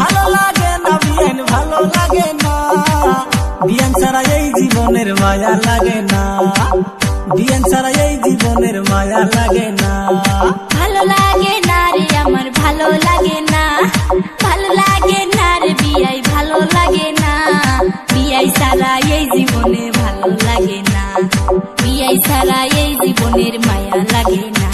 ভালো লাগে না বিয়ান ভালো লাগে না, বিয়ান ছাড়া এই জীবনের মায়া লাগে না, বিয়ান ছাড়া এই জীবনের মায়া লাগে না। ভালো লাগে না রে আমার ভালো লাগে না, ভালো লাগে না রে বিয়াই ভালো লাগে না, বিয়াই ছাড়া এই জীবনে ভালো লাগে না, বিয়াই ছাড়া এই জীবনের মায়া লাগে না।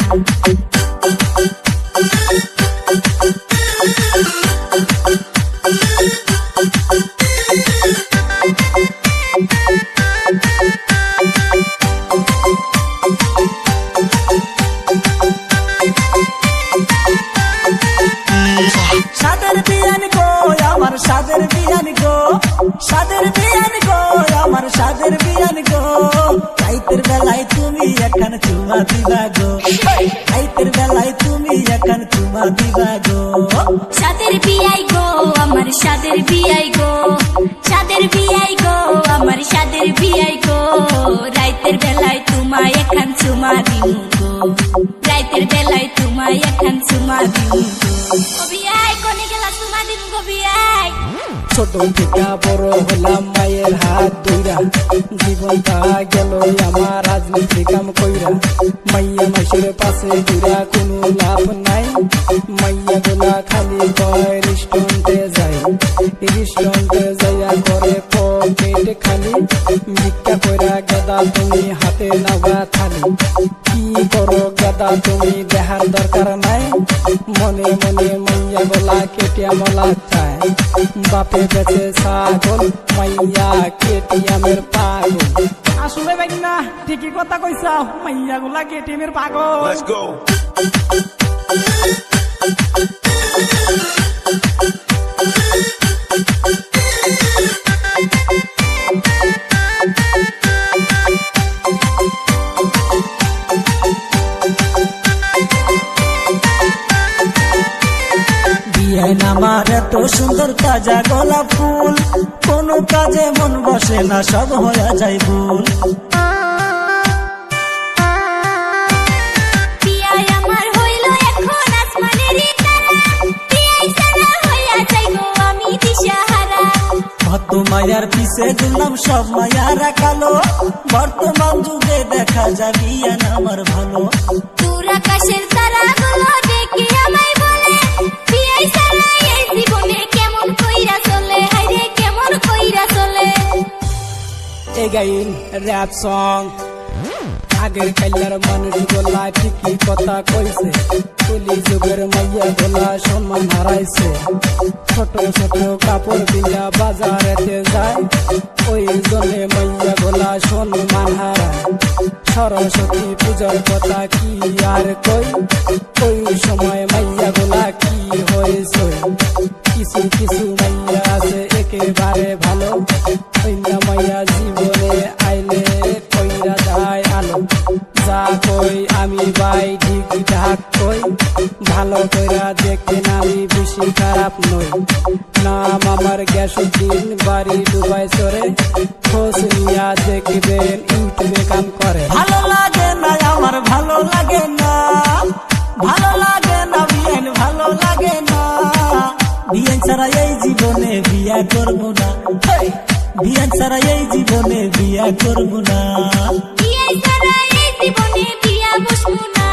সাদের বিয়ান গো আমার সাদের বিয়ান গো, সাদের বিয়ান গো আমার সাদের বিয়ান গো, রাইতের বেলায় তুমি এখন চুমা দিবা গো, রাইতের বেলায় তুমি এখন চুমা দিবা গো। সাদের বিয়াই গো আমার সাদের বিয়াই গো, সাদের বিয়াই গো আমার সাদের বিয়াই গো, রাইতের বেলায় তোমায় এখন চুমা দিমু গো, রাইতের বেলায় তোমায় এখন চুমা দিমু গো। ও বিয়াই কোনে গেলা চুমা দিমু গো বিয়াই। ছোট থেকে বড় হলাম মায়ের হাত ধইরা, জীবনটা গেল আমার রাজনীতি কাম কইরা, মাইয়া মাসের পাশে ঘুরা কোনো লাভ নাই, মাইয়া গোলা খালি কয় রেস্টুরেন্টে যাই, রেস্টুরেন্টে যাইয়া করে পকেট খালি, ভিক্ষা কইরা গাদা তুমি হাতে নাওয়া থালি, কি করো গাদা তুমি দেখার দরকার নাই, মনে মনে মাইয়া গোলা কেটিয়া মলা চায়, বাপে বেঁচে ছাগল মাইয়া কেটিএমের পাগল। আসলে ভাই না ঠিকই কথা কইছাও, মাইয়া গুলা কেটিএমের পাগল। Let's go. বিয়ান আমার এত সুন্দর তাজা গোলাপ ফুল, কোনো কাজে মন বসে না সব হয়ে যায় ভুল। বিয়াই আমার হইল এখন আসমানেরই তারা, বিয়াই ছাড়া হইয়া যাইবো আমি দিশাহারা। কত মায়ার পিছে ঘুরলাম সব মায়ারা কালো, বর্তমান যুগে দেখা যায় বিয়ান আমার ভালো। দূর আকাশের তারাগুলো দেখে আমায় বলে, বিয়াই ছাড়া এই জীবনে কেমন কইরা চলে, হায়রে কেমন কইরা চলে। এই গাইন র‍্যাপ সং আগের কাইলার মানুষ গোলা ঠিকই কথা কইছে, কলি যুগের মাইয়া গোলা সম্মান হারাইছে, ছোট ছোট কাপড় পিলা বাজারেতে যায়, ওই জন্যে মাইয়া গোলা সম্মান হারায়। সরস্বতী পূজার কথা কি আর কই, ওই সময় মাইয়া গোলা কি হয়েছে, কিছু কিছু মাইয়া আছে একেবারে ভালো, ওই না মাইয়া জীবনে আইলে কইরা যায় আলো, যা কই আমি ভাই ঠিক ঠাক কই, ভালো কইরা দেখেন আমি বেশি খারাপ নই, নাম আমার গ্যাসুদ্দিন বাড়ি দুবাই চরে, খোঁজ নিয়া দেখবেন ইউটিউবে কাম করে। ভালো লাগে না আমার ভালো লাগে না, ভালো লাগে না বিয়ান ভালো লাগে না, বিয়ান ছাড়া এই জীবনে বিয়া করবো না, বিয়ান ছাড়া এই জীবনে বিয়া করবো না, বিয়াই ছাড়া এই জীবনে বিয়া বসবো না,